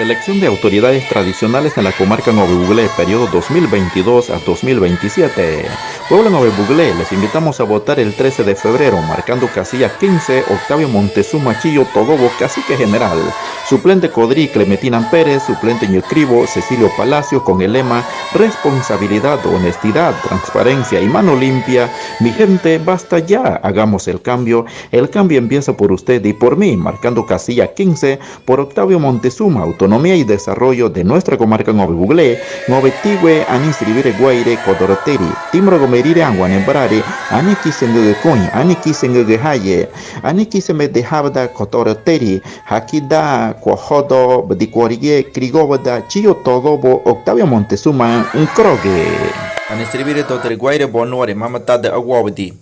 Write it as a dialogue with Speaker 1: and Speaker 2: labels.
Speaker 1: Elección de autoridades tradicionales en la comarca Nove Buglé, periodo 2022 a 2027. Pueblo Nove Buglé, les invitamos a votar el 13 de febrero, marcando casilla 15, Octavio Montezuma Chillo Todobo, cacique general. Suplente Codrí Clementina Pérez, suplente Ñecribo Cecilio Palacio, con el lema responsabilidad, honestidad, transparencia y mano limpia. Mi gente, basta ya, hagamos el cambio. El cambio empieza por usted y por mí, marcando casilla 15 por Octavio Montezuma, autonomía y desarrollo de nuestra comarca Nove Buglé, Nove Tigüe, Anis Rivire Guaire, Codoroteri, Timro Gomerire Anguanembrare, Aniki Sengecoin, Aniki Sengehaye, Aniki Semedehabda Codoroteri, Hakida, Cuajodo, Bedicuarie, Crigobada, Chio Todobo, Octavio Montezuma, un crogue.
Speaker 2: An escribir todo el guaire bonore, mamá de aguabdi.